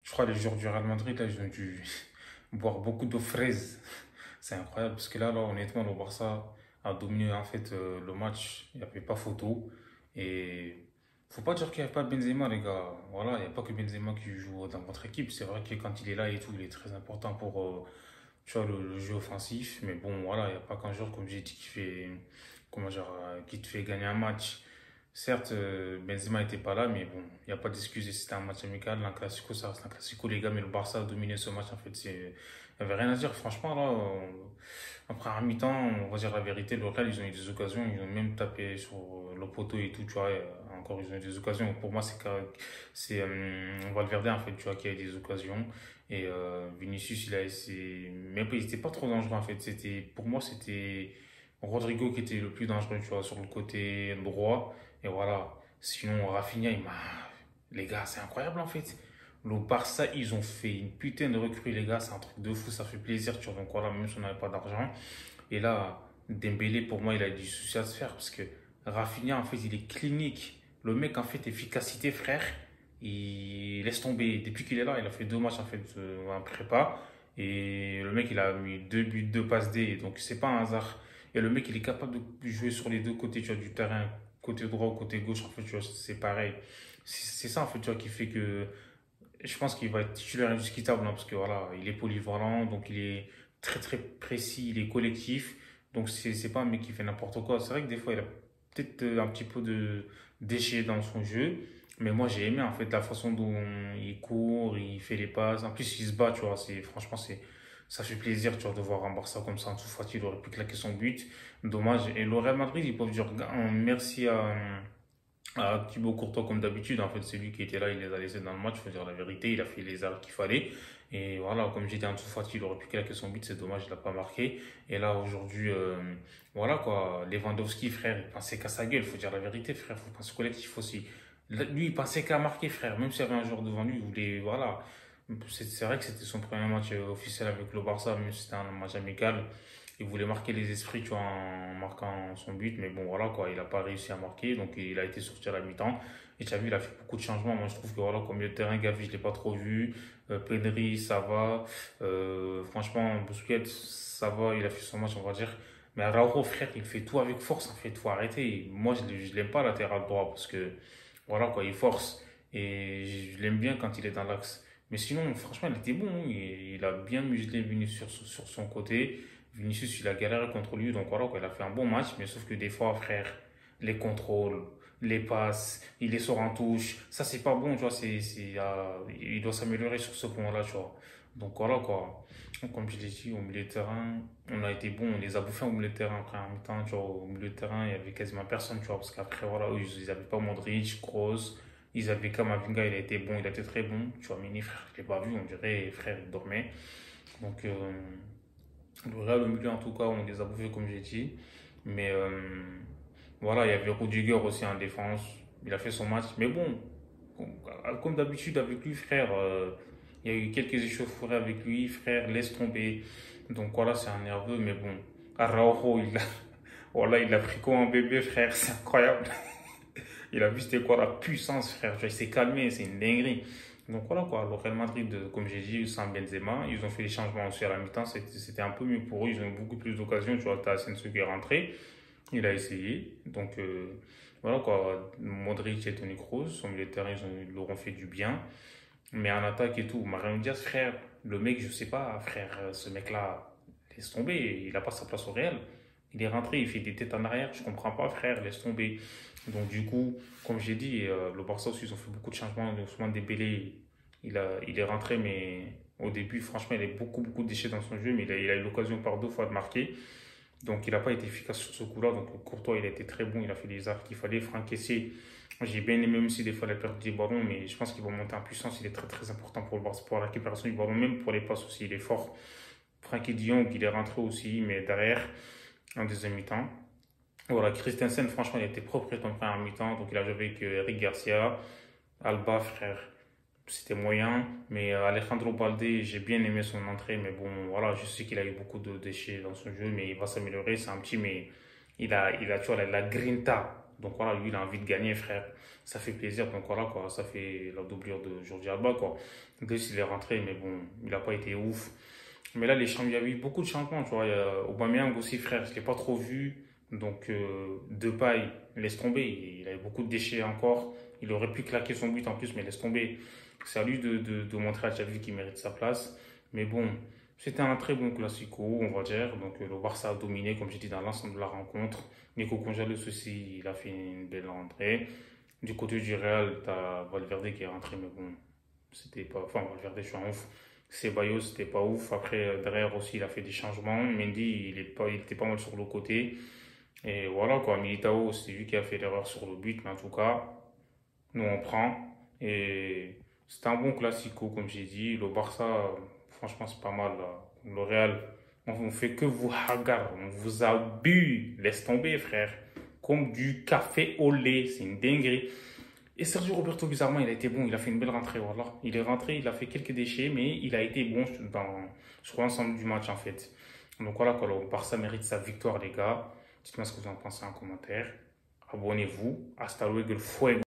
Je crois que les joueurs du Real Madrid, là, ils ont dû boire beaucoup d'eau fraise. C'est incroyable parce que là, honnêtement, le Barça a dominé en fait le match. Il n'y avait pas photo. Et faut pas dire qu'il n'y a pas Benzema, les gars. Voilà, il n'y a pas que Benzema qui joue dans votre équipe. C'est vrai que quand il est là et tout, il est très important pour tu vois, le jeu offensif. Mais bon, voilà, il n'y a pas qu'un joueur, comme j'ai dit, qui fait, comment dire, qui te fait gagner un match. Certes, Benzema n'était pas là, mais bon, il n'y a pas d'excuse. C'était un match amical. Un classico, ça reste un classico, les gars. Mais le Barça a dominé ce match, en fait. Il n'y avait rien à dire. Franchement, là, après un mi-temps, on va dire la vérité. Le Real, ils ont eu des occasions. Ils ont même tapé sur le poteau et tout, tu vois. Encore, ils ont eu des occasions. Pour moi, c'est Valverde, en fait, tu vois, qui a eu des occasions. Et Vinicius, mais il n'était pas trop dangereux, en fait. Pour moi, c'était Rodrigo qui était le plus dangereux, tu vois, sur le côté droit. Et voilà. Sinon, Rafinha, les gars, c'est incroyable en fait. Le Barça, ils ont fait une putain de recrue, les gars. C'est un truc de fou, ça fait plaisir, tu vois. Donc voilà, même si on n'avait pas d'argent. Et là, Dembélé, pour moi, il a du souci à se faire parce que Rafinha, en fait, il est clinique. Le mec, en fait, efficacité, frère, il laisse tomber. Depuis qu'il est là, il a fait 2 matchs, en fait, en prépa. Et le mec, il a mis 2 buts, 2 passes D. Donc, c'est pas un hasard. Et le mec, il est capable de jouer sur les deux côtés, tu vois, du terrain, côté droit ou côté gauche. En fait, tu vois, c'est pareil. C'est ça, en fait, tu vois, qui fait que je pense qu'il va être titulaire indiscutable, hein, parce que voilà, il est polyvalent, donc il est très très précis, il est collectif. Donc c'est pas un mec qui fait n'importe quoi. C'est vrai que des fois, il a peut-être un petit peu de déchets dans son jeu. Mais moi, j'ai aimé en fait la façon dont il court, il fait les passes. En plus, il se bat, tu vois. Franchement, ça fait plaisir, tu vois, de voir un Barça comme ça. En tout Fati, il aurait pu claquer son but. Dommage. Et le Real Madrid, ils peuvent dire merci à Thibaut Courtois, comme d'habitude, en fait, c'est lui qui était là, il les a laissés dans le match, il faut dire la vérité, il a fait les arrêts qu'il fallait. Et voilà, comme j'ai dit, Ansu Fati, il aurait pu claquer son but, c'est dommage, il l'a pas marqué. Et là, aujourd'hui, voilà quoi, Lewandowski, frère, il pensait qu'à sa gueule, il faut dire la vérité, frère, il faut penser collectif aussi. Lui, il pensait qu'à marquer, frère, même s'il y avait un joueur devant lui, il voulait, voilà. C'est vrai que c'était son premier match officiel avec le Barça, même si c'était un match amical. Il voulait marquer les esprits, tu vois, en marquant son but, mais bon, voilà, quoi, il n'a pas réussi à marquer, donc il a été sorti à la mi-temps. Et tu as vu, il a fait beaucoup de changements. Moi, je trouve que, voilà, comme milieu de terrain, Gavi, je ne l'ai pas trop vu. Pedri, ça va. Franchement, Busquets, ça va, il a fait son match, on va dire. Mais Araujo, frère, il fait tout avec force, en fait, faut arrêter. Moi, je l'aime pas latéral droit, parce que, voilà, quoi, il force. Et je l'aime bien quand il est dans l'axe. Mais sinon, franchement, il était bon, hein. Il a bien muselé Vinicius sur son côté. Vinicius, il a galéré contre lui, donc voilà, quoi, il a fait un bon match, mais sauf que des fois, frère, les contrôles, les passes, il les sort en touche, ça c'est pas bon, tu vois, il doit s'améliorer sur ce point-là, tu vois. Donc voilà, quoi. Donc, comme je l'ai dit, au milieu de terrain, on a été bon, on les a bouffés au milieu de terrain après un mi-temps, tu vois, au milieu de terrain, il y avait quasiment personne, tu vois, parce qu'après, voilà, eux, ils avaient pas Modric, Kroos, ils avaient Kamavinga, il a été bon, il a été très bon, tu vois, Mini, frère, je l'ai pas vu, on dirait, frère, il dormait. Donc, le Real au milieu, en tout cas, on les a bouffés, comme j'ai dit. Mais voilà, il y avait Rudiger aussi en défense. Il a fait son match. Mais bon, comme d'habitude avec lui, frère, il y a eu quelques échauffourées avec lui. Frère, laisse tomber. Donc voilà, c'est un nerveux. Mais bon, Araujo, voilà, il a pris comme un bébé, frère. C'est incroyable. Il a vu c'était quoi la puissance, frère. Tu vois, il s'est calmé, c'est une dinguerie. Donc voilà quoi, le Real Madrid, comme j'ai dit, sans Benzema, ils ont fait les changements aussi à la mi-temps, c'était un peu mieux pour eux, ils ont eu beaucoup plus d'occasions, tu vois, t'as Asensio qui est rentré, il a essayé, donc voilà quoi, Modric et Toni Kroos, son milieu de terrain, ils leur ont fait du bien, mais en attaque et tout, Mariano Diaz, frère, le mec, je sais pas, frère, ce mec-là, laisse tomber, il a pas sa place au Real, il est rentré, il fait des têtes en arrière, je comprends pas, frère, laisse tomber. Donc du coup, comme j'ai dit, le Barça aussi, ils ont fait beaucoup de changements. Ousmane Dembélé, il est rentré, mais au début, franchement, il a beaucoup, beaucoup de déchets dans son jeu, mais il a eu l'occasion par 2 fois de marquer. Donc il n'a pas été efficace sur ce coup-là. Donc Courtois, il a été très bon, il a fait les arts qu'il fallait. Franck Kessié, j'ai bien aimé, même si des fois il a perdu des ballons, mais je pense qu'il va monter en puissance. Il est très, très important pour le Barça, pour la récupération du ballon, même pour les passes aussi, il est fort. Francky Dion, il est rentré aussi, mais derrière, en deuxième mi-temps. Voilà, Christensen, franchement, il a été propre en première mi-temps. Donc, il a joué avec Eric Garcia, Alba, frère. C'était moyen. Mais Alejandro Balde, j'ai bien aimé son entrée. Mais bon, voilà, je sais qu'il a eu beaucoup de déchets dans son jeu. Mais il va s'améliorer. C'est un petit, mais tu vois, la grinta. Donc voilà, lui, il a envie de gagner, frère. Ça fait plaisir. Donc voilà, quoi. Ça fait la doublure de Jordi Alba, quoi. Plus, il est rentré, mais bon, il n'a pas été ouf. Mais là, il y a eu beaucoup de changements, tu vois. Il y a Aubameyang aussi, frère. Je ne l'ai pas trop vu. Donc, Depay, laisse tomber. Il avait beaucoup de déchets encore. Il aurait pu claquer son but en plus, mais laisse tomber. C'est à lui de montrer à Xavi qu'il mérite sa place. Mais bon, c'était un très bon classico, on va dire. Donc, le Barça a dominé, comme j'ai dit, dans l'ensemble de la rencontre. Nico Gonzalez aussi, il a fait une belle rentrée. Du côté du Real, t'as Valverde qui est rentré, mais bon, c'était pas. Enfin, Valverde, je suis en ouf. Ceballos, c'était pas ouf. Après, derrière aussi, il a fait des changements. Mendy, il était pas mal sur le côté. Et voilà, quoi. Militao, c'est lui qui a fait l'erreur sur le but, mais en tout cas, nous, on prend. Et c'était un bon classico, comme j'ai dit. Le Barça, franchement, c'est pas mal, là. Le Real, on ne fait que vous hagar, on vous a bu. Laisse tomber, frère. Comme du café au lait. C'est une dinguerie. Et Sergio Roberto, bizarrement, il a été bon. Il a fait une belle rentrée, voilà. Il est rentré, il a fait quelques déchets, mais il a été bon sur l'ensemble du match, en fait. Donc voilà, quoi. Le Barça mérite sa victoire, les gars. Dites-moi ce que vous en pensez en commentaire. Abonnez-vous. Hasta luego, el fuego.